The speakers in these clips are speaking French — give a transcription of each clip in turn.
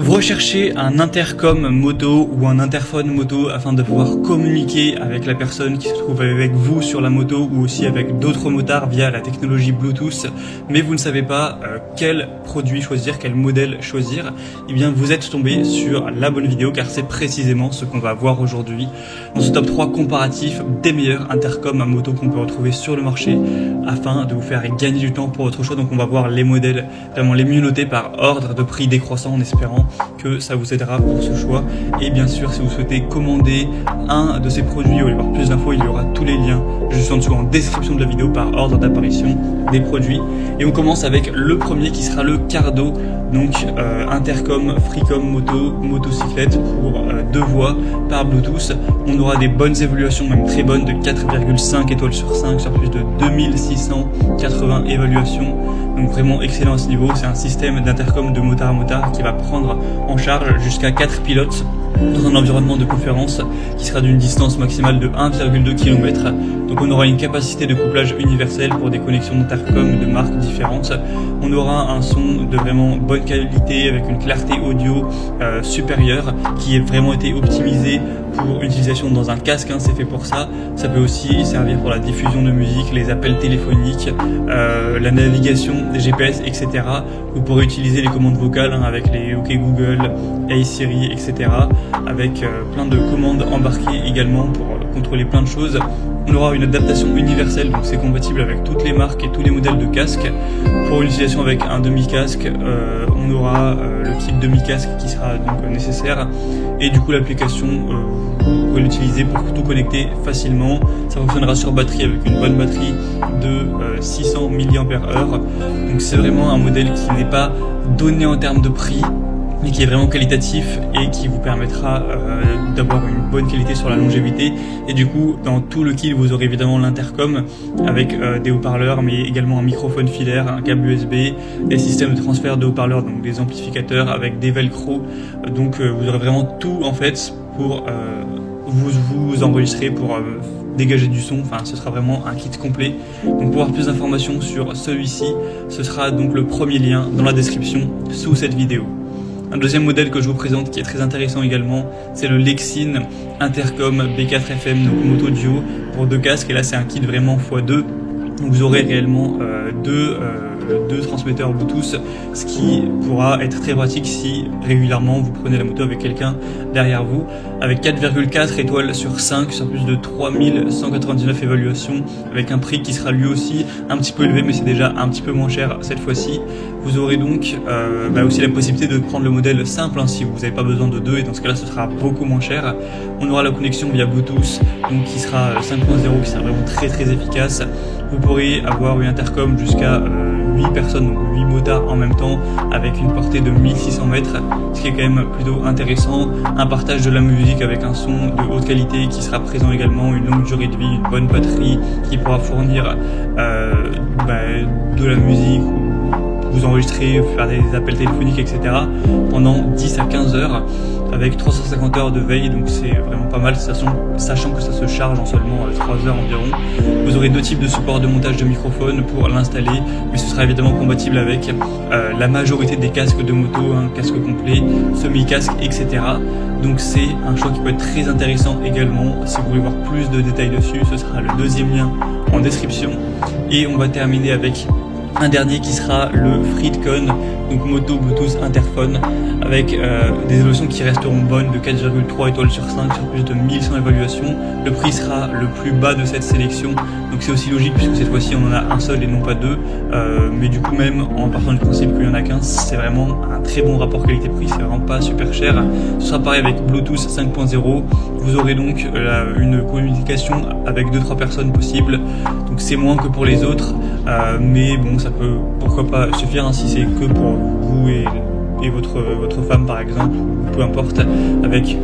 Vous recherchez un intercom moto ou un interphone moto afin de pouvoir communiquer avec la personne qui se trouve avec vous sur la moto ou aussi avec d'autres motards via la technologie Bluetooth, mais vous ne savez pas quel produit choisir, quel modèle choisir. Eh bien vous êtes tombé sur la bonne vidéo car c'est précisément ce qu'on va voir aujourd'hui dans ce top 3 comparatif des meilleurs intercoms à moto qu'on peut retrouver sur le marché afin de vous faire gagner du temps pour votre choix. Donc on va voir les modèles vraiment les mieux notés par ordre de prix décroissant en espérant que ça vous aidera pour ce choix. Et bien sûr, si vous souhaitez commander un de ces produits ou aller voir plus d'infos, il y aura tous les liens juste en dessous en description de la vidéo par ordre d'apparition des produits. Et on commence avec le premier qui sera le Cardo, donc intercom, freecom moto, motocyclette pour 2 voix par Bluetooth. On aura des bonnes évaluations, même très bonnes, de 4,5 étoiles sur 5 sur plus de 2680 évaluations. Donc vraiment excellent à ce niveau. C'est un système d'intercom de motard à motard qui va prendre en charge jusqu'à 4 pilotes dans un environnement de conférence qui sera d'une distance maximale de 1,2 km. Donc on aura une capacité de couplage universel pour des connexions d'intercom de marques différentes. On aura un son de vraiment bonne qualité avec une clarté audio supérieure qui a vraiment été optimisée pour utilisation dans un casque, c'est fait pour ça. Ça peut aussi servir pour la diffusion de musique, les appels téléphoniques, la navigation, des GPS, etc. Vous pourrez utiliser les commandes vocales avec les OK Google, Hey Siri, etc. avec plein de commandes embarquées également pour contrôler plein de choses. On aura une adaptation universelle, donc c'est compatible avec toutes les marques et tous les modèles de casques. Pour une utilisation avec un demi-casque, on aura le kit demi-casque qui sera donc nécessaire. Et du coup l'application, vous pouvez l'utiliser pour tout connecter facilement. Ça fonctionnera sur batterie avec une bonne batterie de 600 mAh. Donc c'est vraiment un modèle qui n'est pas donné en termes de prix, mais qui est vraiment qualitatif et qui vous permettra d'avoir une bonne qualité sur la longévité. Et du coup, dans tout le kit, vous aurez évidemment l'intercom avec des haut-parleurs, mais également un microphone filaire, un câble USB, des systèmes de transfert de haut-parleurs, donc des amplificateurs avec des velcro. Donc vous aurez vraiment tout en fait pour vous enregistrer, pour dégager du son. Enfin, ce sera vraiment un kit complet. Donc pour avoir plus d'informations sur celui-ci, ce sera donc le premier lien dans la description sous cette vidéo. Un deuxième modèle que je vous présente qui est très intéressant également, c'est le Lexin Intercom B4FM, donc moto duo pour 2 casques. Et là c'est un kit vraiment x2. Donc vous aurez réellement deux transmetteurs Bluetooth, ce qui pourra être très pratique si régulièrement vous prenez la moto avec quelqu'un derrière vous, avec 4,4 étoiles sur 5 sur plus de 3199 évaluations, avec un prix qui sera lui aussi un petit peu élevé, mais c'est déjà un petit peu moins cher cette fois-ci. Vous aurez donc aussi la possibilité de prendre le modèle simple si vous n'avez pas besoin de 2, et dans ce cas là ce sera beaucoup moins cher. On aura la connexion via Bluetooth, donc qui sera 5.0, qui sera vraiment très efficace. Vous pourrez avoir une intercom jusqu'à 8 personnes, donc 8 motards en même temps, avec une portée de 1600 mètres, ce qui est quand même plutôt intéressant. Un partage de la musique avec un son de haute qualité qui sera présent également, une longue durée de vie, une bonne batterie qui pourra fournir de la musique, vous enregistrer, faire des appels téléphoniques, etc. pendant 10 à 15 heures avec 350 heures de veille, donc c'est vraiment pas mal, sachant que ça se charge en seulement 3 heures environ. Vous aurez 2 types de supports de montage de microphone pour l'installer, mais ce sera évidemment compatible avec la majorité des casques de moto, casque complet, semi-casque, etc. Donc c'est un choix qui peut être très intéressant également. Si vous voulez voir plus de détails dessus, ce sera le deuxième lien en description. Et on va terminer avec un dernier qui sera le FreeCon, donc moto Bluetooth interphone, avec des évaluations qui resteront bonnes de 4,3 étoiles sur 5 sur plus de 1100 évaluations. Le prix sera le plus bas de cette sélection, donc c'est aussi logique puisque cette fois-ci on en a un seul et non pas 2, mais du coup même en partant du principe qu'il n'y en a qu'un, c'est vraiment un très bon rapport qualité-prix, c'est vraiment pas super cher. Ce sera pareil avec Bluetooth 5.0, vous aurez donc une communication avec 2-3 personnes possible, donc c'est moins que pour les autres, mais bon, ça peut pourquoi pas suffire si c'est que pour vous et votre femme par exemple, ou peu importe, avec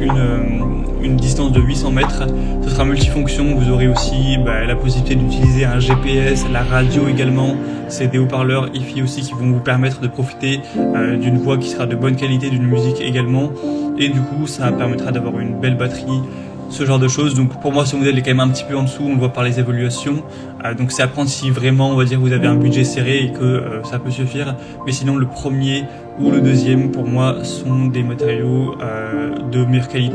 une distance de 800 mètres. Ce sera multifonction, vous aurez aussi la possibilité d'utiliser un GPS, la radio également, c'est des haut-parleurs hi-fi aussi qui vont vous permettre de profiter d'une voix qui sera de bonne qualité, d'une musique également, et du coup ça permettra d'avoir une belle batterie ce genre de choses. Donc pour moi ce modèle est quand même un petit peu en dessous, on le voit par les évaluations. Donc c'est à prendre si vraiment on va dire vous avez un budget serré et que ça peut suffire. Mais sinon le premier ou le deuxième pour moi sont des matériaux de meilleure qualité.